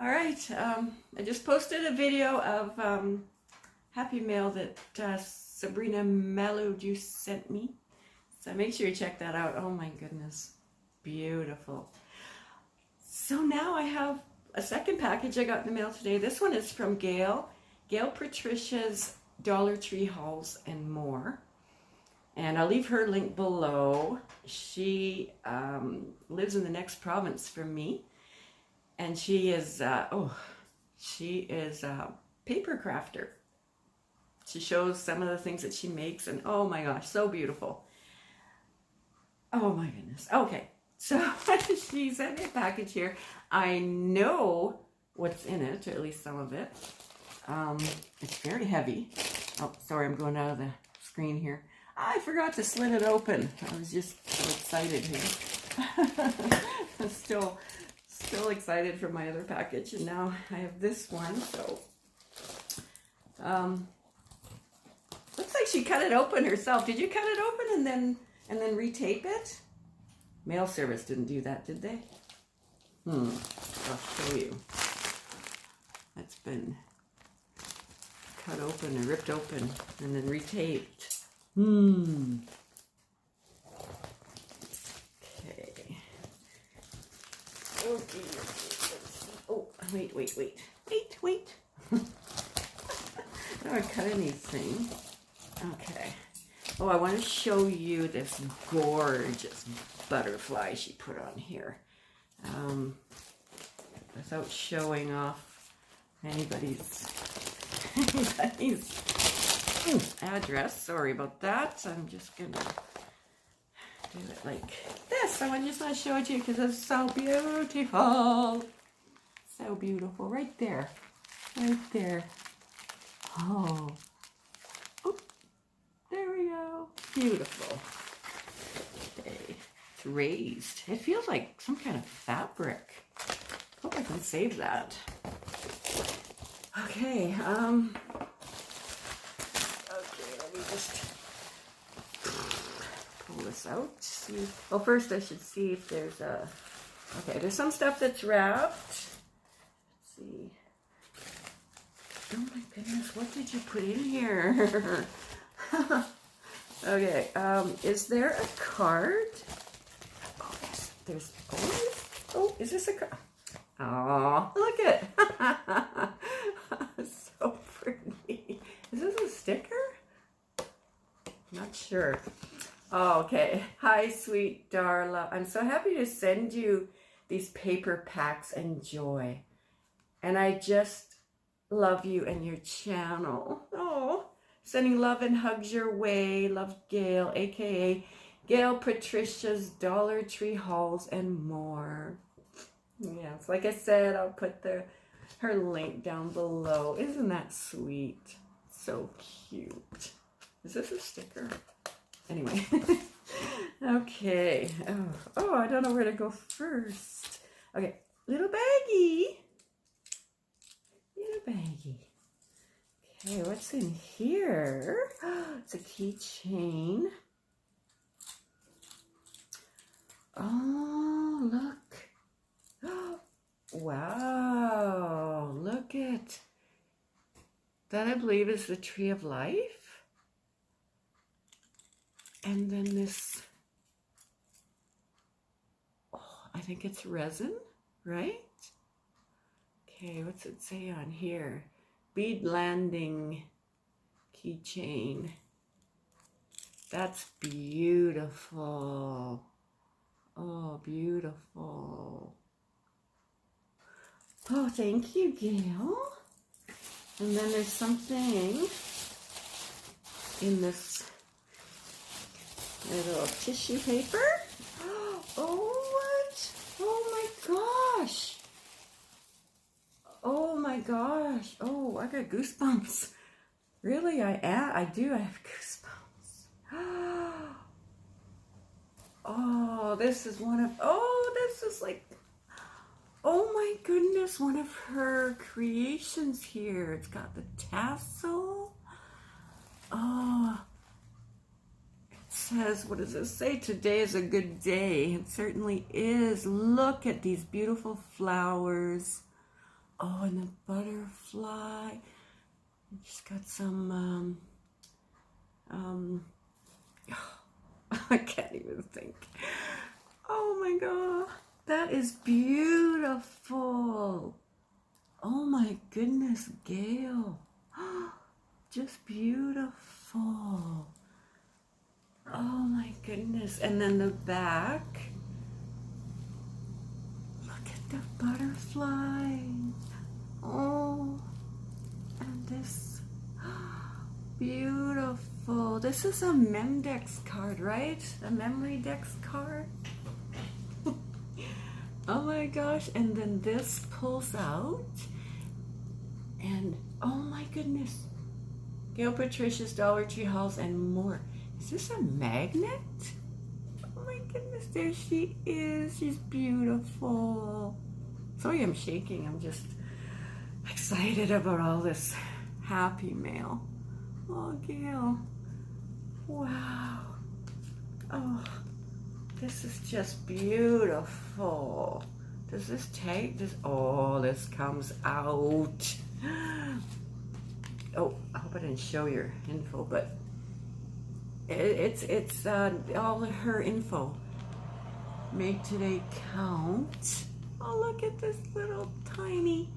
All right, I just posted a video of Happy Mail that Sabrina Malou sent me. So make sure you check that out. Oh my goodness, beautiful. So now I have a second package I got in the mail today. This one is from Gail. Gail Patricia's Dollar Tree Hauls and More. And I'll leave her link below. She lives in the next province from me. And she is, she is a paper crafter. She shows some of the things that she makes, and oh my gosh, so beautiful. Oh my goodness. Okay, so she sent me a package here. I know what's in it, or at least some of it. It's very heavy. Oh, sorry, I'm going out of the screen here. I forgot to slit it open. I was just so excited here. I'm still excited for my other package, and now I have this one. So looks like she cut it open herself. Did you cut it open and then retape it? Mail service didn't do that, did they? I'll show you. That's been cut open and ripped open and then retaped. Okay. Okay. Oh, wait. Now I'm cutting these things. Okay. Oh, I want to show you this gorgeous butterfly she put on here. Without showing off anybody's address. Sorry about that. I'm just going to do it like this. I just want to show it to you because it's so beautiful. So beautiful. Right there. Right there. Oh. There we go. Beautiful. Okay. It's raised. It feels like some kind of fabric. Hope I can save that. Okay. Okay, let me just pull this out. See. Well, first I should see if there's a... Okay, there's some stuff that's wrapped. Let's see. Oh my goodness, what did you put in here? Okay, is there a card? Oh, yes, there's always... Oh, is this a card? Oh, look at it. So pretty. Is this a sticker? Not sure. Oh, okay. Hi, sweet Darla. I'm so happy to send you these paper packs and joy. And I just love you and your channel. Oh, sending love and hugs your way. Love, Gail, aka Gail Patricia's Dollar Tree Hauls and More. Yes, like I said, I'll put her link down below. Isn't that sweet? So cute. Is this a sticker? Anyway. Okay. Oh, I don't know where to go first. Okay, little baggie. Little baggie. Okay, what's in here? It's a keychain. Oh, look. Wow, look at that. I believe is the Tree of Life. And then this, I think it's resin, right? Okay, what's it say on here? Bead landing keychain. That's beautiful. Oh, beautiful. Oh, thank you, Gail. And then there's something in this little tissue paper. Oh, what? Oh my gosh. Oh my gosh. Oh, I got goosebumps. Really, I do. I have goosebumps. Oh, this is one of, this is like, oh my goodness, one of her creations here. It's got the tassel. Oh, it says, what does it say? Today is a good day. It certainly is. Look at these beautiful flowers. Oh, and the butterfly. She's got some, I can't even think. Oh my God, that is beautiful. Oh my goodness, Gail. Just beautiful. Oh my goodness. And then the back. Look at the butterfly. Oh, and this. Beautiful. This is a Memdex card, right? A memory dex card. Oh my gosh. And then this pulls out. And oh my goodness. Gail Patricia's Dollar Tree hauls and more. Is this a magnet? Oh my goodness, there she is. She's beautiful. Sorry I'm shaking. I'm just excited about all this happy mail. Oh, Gail. Wow. Oh, this is just beautiful. Does this take this? Oh, this comes out. Oh, I hope I didn't show your info, but it's all of her info. Make today count. Oh, look at this little tiny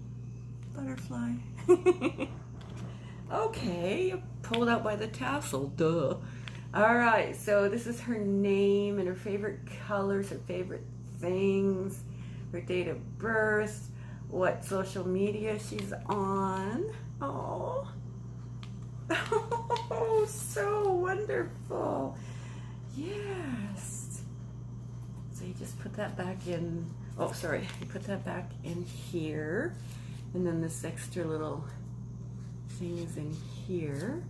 butterfly. Okay, pulled out by the tassel, duh. All right, so this is her name and her favorite colors, her favorite things, her date of birth, what social media she's on. Oh, oh, so wonderful. Yes. So you just put that back in. Oh, sorry, you put that back in here, and then this extra little thing is in here.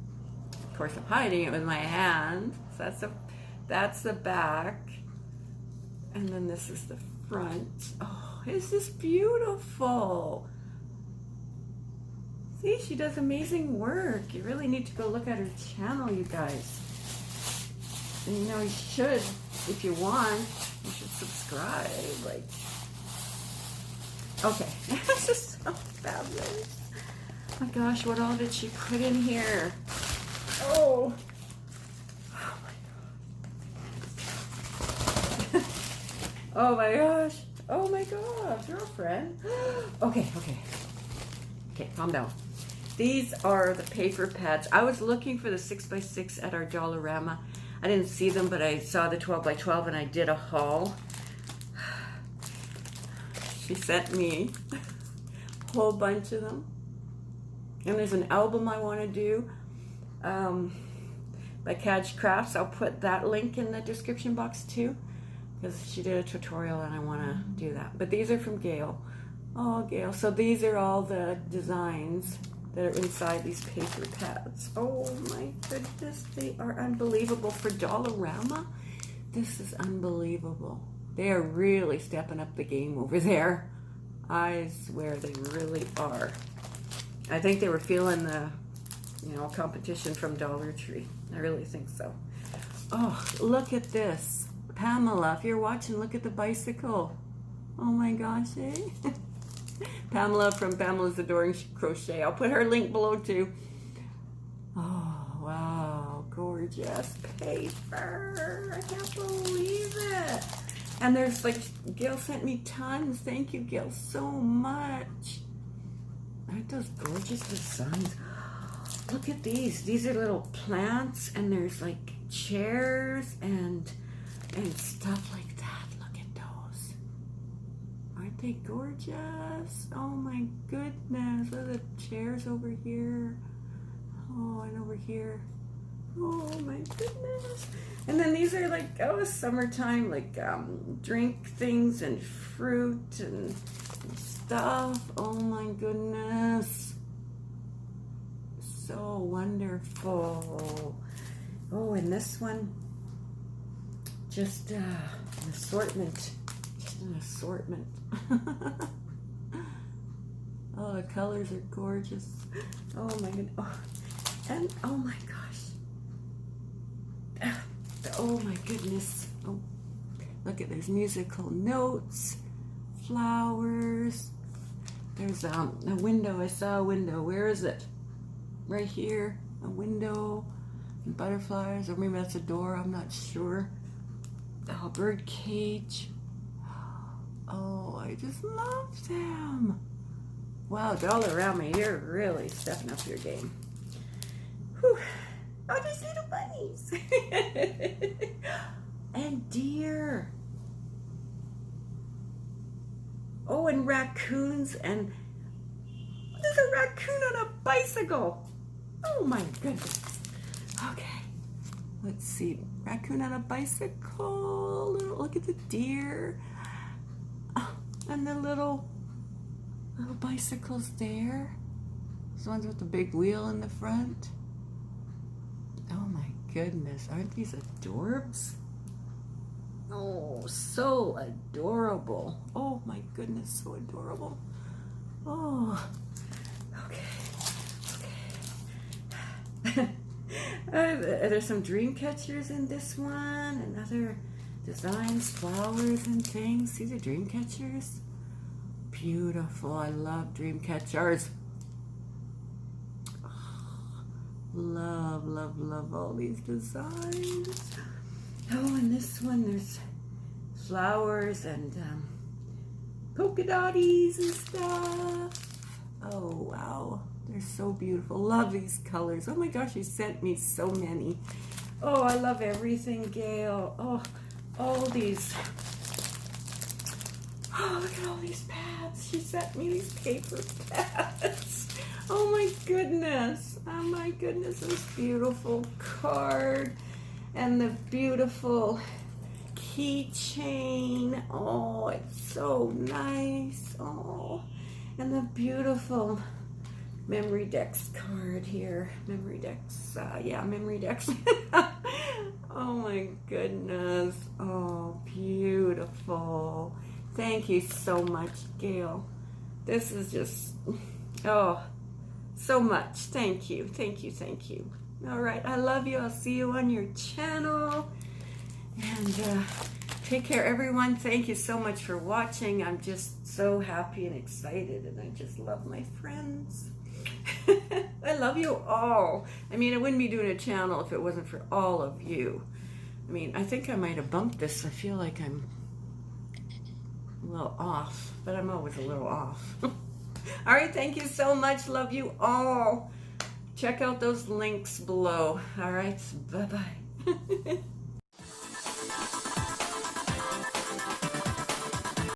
Of course, I'm hiding it with my hand. So that's the back, and then this is the front. Oh, is this beautiful? See, she does amazing work. You really need to go look at her channel, you guys. And you know, you should, if you want, you should subscribe. Like, okay, this is so fabulous. Oh my gosh, what all did she put in here? Oh, oh my God. Oh my gosh. Oh my God, girlfriend. Okay, calm down. These are the paper pads. I was looking for the 6x6 at our Dollarama. I didn't see them, but I saw the 12x12 and I did a haul. She sent me a whole bunch of them. And there's an album I want to do by Cajcrafts. I'll put that link in the description box too, because she did a tutorial and I want to do that. But these are from Gail. Oh, Gail. So these are all the designs that are inside these paper pads. Oh my goodness, they are unbelievable. For Dollarama, this is unbelievable. They are really stepping up the game over there. I swear they really are. I think they were feeling the, competition from Dollar Tree. I really think so. Oh, look at this. Pamela, if you're watching, look at the bicycle. Oh my gosh, eh? Pamela from Pamela's Adoring Crochet. I'll put her link below too. Oh, wow. Gorgeous paper. I can't believe it. And there's like, Gail sent me tons. Thank you, Gail, so much. Aren't those gorgeous designs? Look at these. These are little plants, and there's like chairs and stuff like that. Look at those. Aren't they gorgeous? Oh my goodness. Look at the chairs over here. Oh, and over here. Oh my goodness. And then these are like, summertime, like drink things and fruit and stuff. Oh my goodness. So wonderful. Oh, and this one, just an assortment. Just an assortment. Oh, the colors are gorgeous. Oh my goodness. Oh, and oh my gosh. Oh my goodness. Oh, look at, there's musical notes, flowers, There's a window. I saw a window. Where is it? Right here. A window and butterflies, or maybe that's a door. I'm not sure. Oh, bird cage. Oh, I just love them. Wow, all around me. You're really stepping up your game. Whew. Oh, there's little bunnies. And deer. Oh, and raccoons. And there's a raccoon on a bicycle. Oh my goodness. Okay. Let's see. Raccoon on a bicycle. Look at the deer. Oh, and the little bicycles there. Those ones with the big wheel in the front. Oh my goodness. Aren't these adorbs? Oh, so adorable. Oh my goodness, so adorable. Oh, okay. There's some dream catchers in this one, and other designs, flowers and things. These are dream catchers. Beautiful. I love dream catchers. Oh, love, love, love all these designs. Oh, and this one, there's flowers and polka dotties and stuff. Oh, wow. They're so beautiful. Love these colors. Oh my gosh, you sent me so many. Oh, I love everything, Gail. Oh, all these. Oh, look at all these pads. She sent me these paper pads. Oh my goodness. Oh my goodness. This beautiful card. And the beautiful keychain. Oh, it's so nice. Oh, and the beautiful memory decks card here. Memory decks. Yeah, memory decks. Oh my goodness. Oh, beautiful. Thank you so much, Gail. This is just, oh, so much. Thank you. Thank you. Thank you. All right, I love you. I'll see you on your channel. And take care, everyone. Thank you so much for watching. I'm just so happy and excited, and I just love my friends. I love you all. I mean, I wouldn't be doing a channel if it wasn't for all of you. I mean, I think I might have bumped this. I feel like I'm a little off, but I'm always a little off. All right, thank you so much. Love you all. Check out those links below. All right, bye-bye.